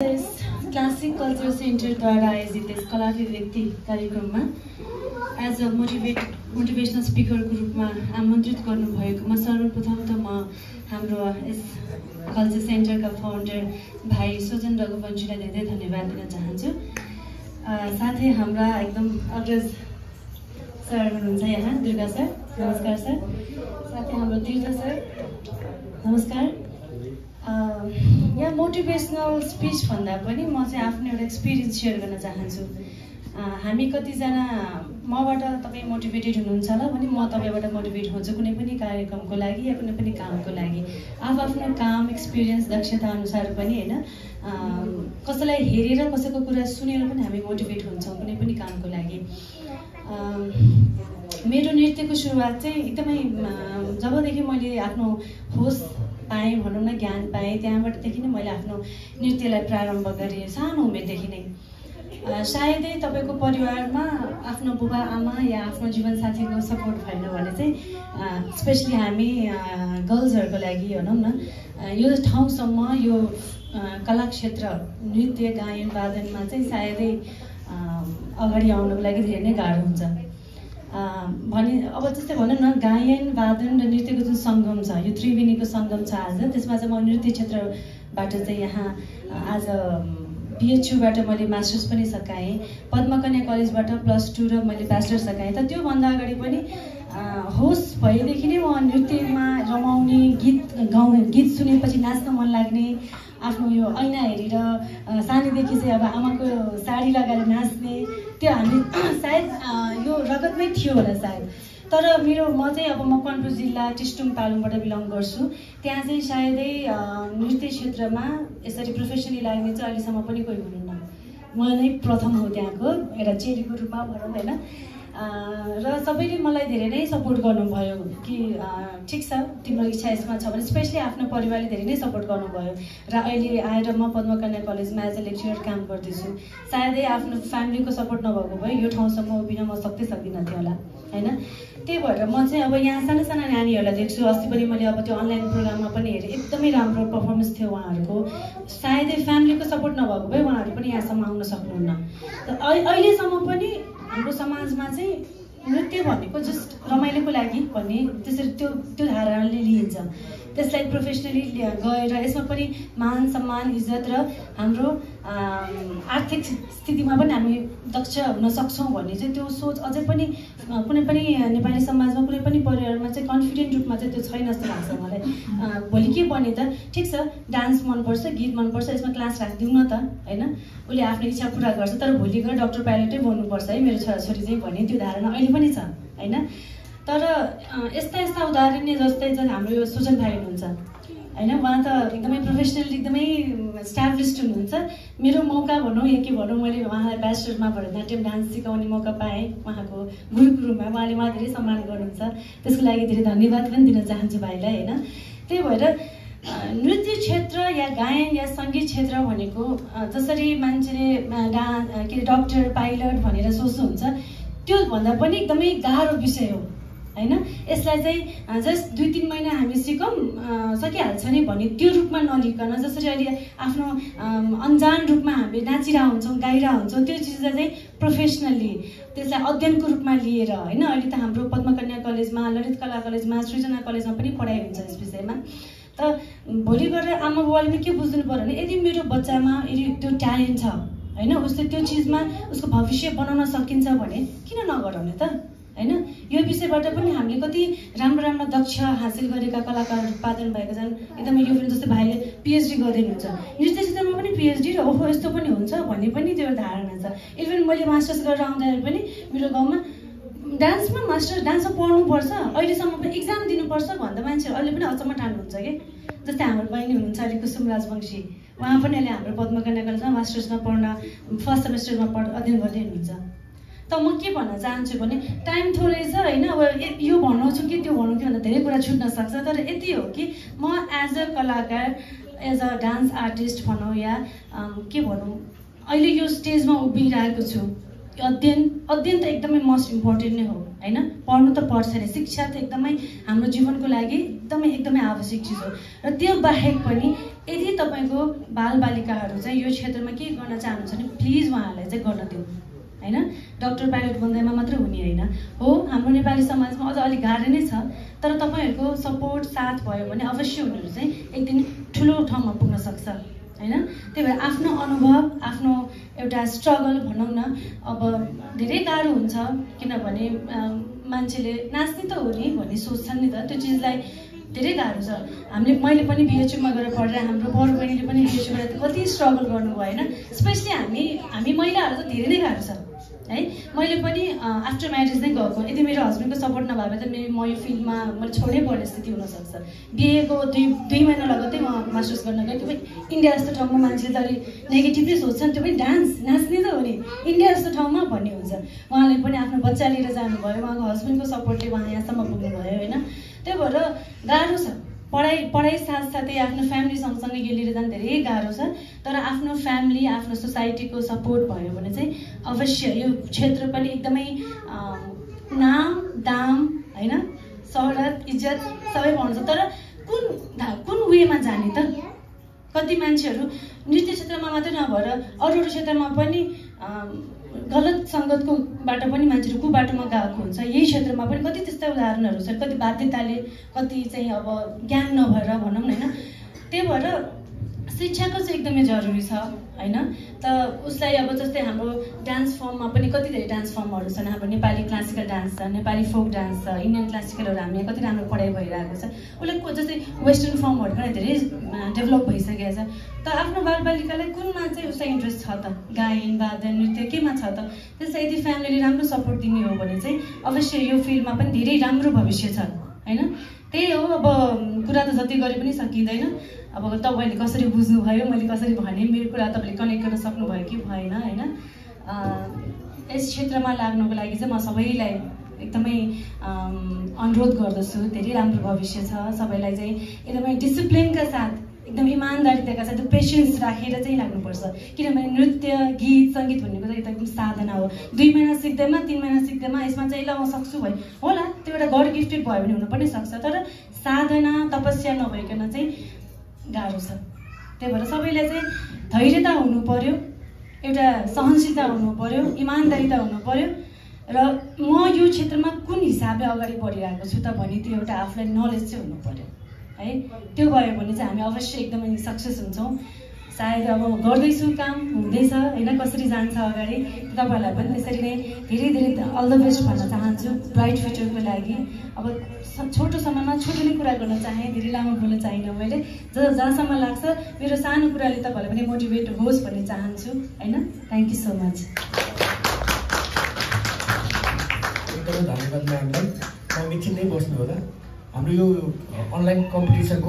Classic culture सेन्टरद्वारा आयोजित यस कला अभिव्यक्ति कार्यक्रममा एज अ मोटिभेसनल स्पिकरको रूपमा आमन्त्रित गर्नुभएकोमा सर्वप्रथम त म हाम्रो यस कल्चर सेन्टरका फाउन्डर भाइ सुजन रघुवंशीलाई धेरै धन्यवाद दिन चाहन्छु। साथै हाम्रा एकदम अग्रज सर हुनुहुन्छ यहाँ, दुर्गा सर, नमस्कार सर। साथै हाम्रो तीर्थ सर, नमस्कार। यहाँ मोटिभेसनल स्पिच भन्दा पनि म चाहिँ आफ्नो एउटा एक्सपिरियन्स सेयर गर्न चाहन्छु। हामी कतिजना मबाट तपाईँ मोटिभेटेड हुनुहुन्छ होला भने म तपाईँबाट मोटिभेट हुन्छु कुनै पनि कार्यक्रमको लागि या कुनै पनि कामको लागि। आफ्नो काम एक्सपिरियन्स दक्षता अनुसार पनि होइन, कसैलाई हेरेर कसैको कुरा सुनेर पनि हामी मोटिभेट हुन्छौँ कुनै पनि कामको लागि। मेरो नृत्यको सुरुवात चाहिँ एकदमै जबदेखि मैले आफ्नो होस पाएँ भनौँ न, ज्ञान पाएँ, त्यहाँबाटदेखि नै मैले आफ्नो नृत्यलाई प्रारम्भ गरेँ सानो उमेरदेखि नै। सायदै तपाईँको परिवारमा आफ्नो बुबा आमा या आफ्नो जीवनसाथीको सपोर्ट भएन भने चाहिँ स्पेसली हामी गर्ल्सहरूको लागि भनौँ न, यो ठाउँसम्म यो कला क्षेत्र नृत्य गायन वादनमा चाहिँ सायदै अगाडि आउनको लागि धेरै नै गाह्रो हुन्छ। अब जस्तै भनौँ न, गायन वादन र नृत्यको जुन सङ्गम छ, यो त्रिवेणीको सङ्गम छ आज, त्यसमा चाहिँ म नृत्य क्षेत्रबाट चाहिँ यहाँ आज BHUबाट मैले मास्टर्स पनि सकाएँ, पद्मकन्या कलेजबाट +2 र मैले ब्याचलर सकाएँ। त त्योभन्दा अगाडि पनि होस भएदेखि नै म नृत्यमा रमाउने, गीत सुनेपछि नाच्न मन लाग्ने, आफ्नो यो ऐना हेरेर सानैदेखि चाहिँ अब आमाको साडी लगाएर नाच्ने, त्यो हामी सायद यो रगतमै थियो होला सायद। तर म चाहिँ अब मकवानपुर जिल्ला टिस्टुङ तालुङबाट बिलङ गर्छु। त्यहाँ चाहिँ सायदै नृत्य क्षेत्रमा यसरी प्रोफेसनली लाग्ने चाहिँ अहिलेसम्म पनि कोही हुनुहुन्न। म नै प्रथम हो त्यहाँको एउटा चेलीको रूपमा भनौँ होइन। र सबैले मलाई धेरै नै सपोर्ट गर्नुभयो कि ठिक छ तिम्रो इच्छा यसमा छ भने, स्पेसली आफ्नो परिवारले धेरै नै सपोर्ट गर्नुभयो। र अहिले आएर म पद्मकन्या कलेजमा एज अ लेक्चरर काम गर्दैछु। सायदै आफ्नो फ्यामिलीको सपोर्ट नभएको भए यो ठाउँसम्म उभिन म सक्दिनँ थियो होला होइन। त्यही भएर म चाहिँ अब यहाँ साना साना नानीहरूलाई देख्छु। अस्ति पनि मैले अब त्यो अनलाइन प्रोग्राममा पनि हेरेँ, एकदमै राम्रो पर्फर्मेन्स थियो उहाँहरूको। सायदै फ्यामिलीको सपोर्ट नभएको भए उहाँहरू पनि यहाँसम्म आउन सक्नुहुन्न। त अहिलेसम्म पनि हाम्रो समाजमा चाहिँ नृत्य भनेको जस्ट रमाइलोको लागि भन्ने त्यसरी त्यो धारणाले लिइन्छ। त्यसलाई प्रोफेसनली गएर यसमा पनि मान सम्मान इज्जत र हाम्रो आर्थिक स्थितिमा पनि हामी दक्ष हुन सक्छौँ भन्ने चाहिँ त्यो सोच अझै पनि कुनै पनि नेपाली समाजमा कुनै पनि परिवारमा चाहिँ कन्फिडेन्ट रूपमा चाहिँ त्यो छैन जस्तो लाग्छ मलाई। भोलि के बने त, ठिक छ डान्स मनपर्छ, गीत मनपर्छ, यसमा क्लास राखिदिउँ न त होइन, उसले आफ्नो इच्छा पुरा गर्छ, तर भोलि गएर डक्टर पाइलटै बन्नुपर्छ है मेरो छोराछोरी चाहिँ भन्ने त्यो धारणा अहिले पनि छ होइन। तर यस्ता उदाहरणीय जस्तै चाहिँ हाम्रो यो सुजन भाइ हुनुहुन्छ होइन, उहाँ त एकदमै प्रोफेसनल एकदमै स्ट्याब्लिस्ड हुनुहुन्छ। मेरो मौका भनौँ या के भनौँ, मैले उहाँलाई ब्याचलरमा भरतनाट्यम डान्स सिकाउने मौका पाएँ उहाँको गुरुको रूपमा। उहाँले मलाई धेरै सम्मान गर्नुहुन्छ, त्यसको लागि धेरै धन्यवाद पनि दिन चाहन्छु भाइलाई होइन। त्यही भएर नृत्य क्षेत्र या गायन या सङ्गीत क्षेत्र भनेको जसरी मान्छेले डक्टर पाइलट भनेर सोच्नुहुन्छ, त्योभन्दा पनि एकदमै गाह्रो विषय हो होइन। यसलाई चाहिँ जस्ट 2-3 महिना हामी सिकौँ सकिहाल्छ नि भन्ने त्यो रूपमा नलिकन, जसरी अहिले आफ्नो अन्जान रूपमा हामी नाचिरहेको हुन्छौँ, गाइरहेको हुन्छौँ, त्यो चिजलाई चाहिँ प्रोफेसनल्ली त्यसलाई अध्ययनको रूपमा लिएर होइन। अहिले त हाम्रो पद्मकन्या कलेजमा, ललित कला कलेजमा, सृजना कलेजमा पनि पढाइ हुन्छ यस विषयमा। त भोलि गएर आमा बुबाले पनि के बुझ्नु पऱ्यो भने, यदि मेरो बच्चामा यदि त्यो ट्यालेन्ट छ होइन, उसले त्यो चिजमा उसको भविष्य बनाउन सकिन्छ भने किन नगराउने त होइन। यो विषयबाट पनि हामीले कति राम्रो दक्ष हासिल गरेका कलाकार उत्पादन भएको छन्। एकदमै यो पनि जस्तै भाइले PhD गर्दै हुनुहुन्छ, नृत्य क्षेत्रमा पनि PhD र ओहो यस्तो पनि हुन्छ भन्ने पनि त्यो धारणा छ। इभन मैले मास्टर्स गरेर आउँदाखेरि पनि मेरो गाउँमा डान्समा पढ्नुपर्छ, अहिलेसम्म पनि इक्जाम दिनुपर्छ भन्दा मान्छेहरू अहिले पनि अचम्म ठान्नुहुन्छ कि। जस्तै हाम्रो बहिनी हुनुहुन्छ अहिले कुसुम राजवंशी, उहाँ पनि अहिले हाम्रो पद्मकन्या कलेजमा मास्टर्समा पढ्न फर्स्ट सेमेस्टरमा अध्ययन गर्दै हुनुहुन्छ। त म के भन्न चाहन्छु भने, टाइम थोरै छ होइन, अब यो भनाउँछु कि त्यो भनौँ कि भन्दा धेरै कुरा छुट्न सक्छ। तर यति हो कि म एज अ कलाकार, एज अ डान्स आर्टिस्ट भनौँ या के भनौँ, अहिले यो स्टेजमा उभिरहेको छु। अध्ययन त एकदमै मोस्ट इम्पोर्टेन्ट नै हो होइन। पढ्नु त पर्छ नि, शिक्षा त एकदमै हाम्रो जीवनको लागि एकदमै आवश्यक चिज हो। र त्यो बाहेक पनि यदि तपाईँको बालबालिकाहरू चाहिँ यो क्षेत्रमा के गर्न चाहनुहुन्छ भने प्लिज उहाँहरूलाई चाहिँ गर्न दिउँ हैन। डक्टर पाइलट बन्दैमा मात्र हुने होइन हो, हाम्रो नेपाली समाजमा अझ अलिक गाह्रो नै छ, तर तपाईँहरूको सपोर्ट साथ भयो भने अवश्य उनीहरू चाहिँ एक दिन ठुलो ठाउँमा पुग्न सक्छ हैन। त्यही भएर आफ्नो अनुभव, आफ्नो एउटा स्ट्रगल भनौँ न, अब धेरै गाह्रो हुन्छ किनभने मान्छेले नाच्ने त हो नि भन्ने सोच्छन् नि त, त्यो चिजलाई धेरै गाह्रो छ। मैले पनि बिएचयुमा गएर पढेर, हाम्रो बरु बहिनीले पनि बिएचयू गएर कति स्ट्रगल गर्नुभयो होइन। स्पेसली हामी महिलाहरू त धेरै नै गाह्रो छ है। मैले पनि आफ्टर म्यारेज नै गएको, यदि मेरो हस्बेन्डको सपोर्ट नभए त म यो फिल्डमा मैले छोड्नै पर्ने स्थिति हुनसक्छ। बिएको दुई महिना लगत्तै म मास्टर्स गर्न गएँ। त्यो पनि इन्डिया जस्तो ठाउँमा मान्छेले त अलिक नेगेटिभली सोच्छन्, त्यो पनि नाच्ने त हो नि, इन्डिया जस्तो ठाउँमा भन्ने हुन्छ। उहाँले पनि आफ्नो बच्चा लिएर जानुभयो, उहाँको हस्बेन्डको सपोर्टले उहाँ यहाँसम्म पुग्नुभयो होइन। त्यही भएर गाह्रो छ, पढाइ साथसाथै आफ्नो फ्यामिली सँगसँगै यो लिएर जानु धेरै गाह्रो छ। तर आफ्नो फ्यामिली, आफ्नो सोसाइटीको सपोर्ट भयो भने चाहिँ अवश्य यो क्षेत्र पनि एकदमै नाम दाम होइन, शोहरत इज्जत सबै पाउँछ। तर कुन वेमा जाने त? कति मान्छेहरू नृत्य क्षेत्रमा मात्रै नभएर अरू क्षेत्रमा पनि गलत सङ्गतको बाट पनि मान्छेहरू कुबाटोमा गएको हुन्छ। यही क्षेत्रमा पनि कति त्यस्ता उदाहरणहरू छन्, कति बाध्यताले, कति चाहिँ अब ज्ञान नभएर भनौँ न होइन। त्यही भएर शिक्षाको चाहिँ एकदमै जरुरी छ होइन। त उसलाई अब जस्तै हाम्रो डान्स फर्ममा पनि कति धेरै डान्स फर्महरू छन्। हाम्रो नेपाली क्लासिकल डान्स छ, नेपाली फोक डान्स छ, इन्डियन क्लासिकलहरू हामीले कति राम्रो पढाइ भइरहेको छ। उसलाई जस्तै वेस्टर्न फर्महरू पनि धेरै डेभलप भइसकेको छ। त आफ्नो बालबालिकालाई कुनमा चाहिँ उसलाई इन्ट्रेस्ट छ त? गायन, वादन, नृत्य केमा छ त? त्यसलाई यदि फ्यामिलीले राम्रो सपोर्ट दिने हो भने चाहिँ अवश्य यो फिल्डमा पनि धेरै राम्रो भविष्य छ होइन। त्यही हो, अब कुरा त जति गरे पनि सकिँदैन। अब तपाईँले कसरी बुझ्नुभयो, मैले कसरी भने, मेरो कुरा तपाईँले कनेक्ट गर्न सक्नुभयो कि भएन होइन। यस क्षेत्रमा लाग्नको लागि चाहिँ म सबैलाई एकदमै अनुरोध गर्दछु। धेरै राम्रो भविष्य छ, सबैलाई चाहिँ एकदमै डिसिप्लिनका साथ, एकदम इमान्दारिताका साथ, पेसेन्स राखेर चाहिँ लाग्नुपर्छ। किनभने नृत्य, गीत, सङ्गीत भनेको चाहिँ एकदम साधना हो। 2 महिना सिक्दैमा, 3 महिना सिक्दैमा यसमा चाहिँ ल म सक्छु भयो होला, त्यो एउटा गड गिफ्टेड भयो भने हुन पनि सक्छ। तर साधना, तपस्या नभइकन चाहिँ गाह्रो छ। त्यही भएर सबैलाई चाहिँ धैर्यता हुनु पर्यो, एउटा सहनशीलता हुनु पर्यो, इमान्दारिता हुनु पर्यो। र म यो क्षेत्रमा कुन हिसाबले अगाडि बढिरहेको छु त भन्ने त्यो एउटा आफूलाई नलेज चाहिँ हुनु पर्यो है। त्यो भयो भने चाहिँ हामी अवश्य एकदमै सक्सेस हुन्छौँ। सायद अब गर्दैछु, काम हुँदैछ होइन, कसरी जान्छ अगाडि। तपाईँहरूलाई पनि त्यसरी नै धेरै धेरै अल द बेस्ट भन्न चाहन्छु ब्राइट फ्युचरको लागि। अब छोटो समयमा छोटो नै कुरा गर्न चाहेँ, धेरै लामो बोल्न चाहिनँ मैले। जहाँसम्म लाग्छ मेरो सानो कुराले तपाईँहरूलाई पनि मोटिभेट होस् भन्ने चाहन्छु होइन। Thank you so much. एकदमै धन्यवाद म्यामलाई। एकछिन नै बस्नु होला। हाम्रो यो अनलाइन कम्पिटिसनको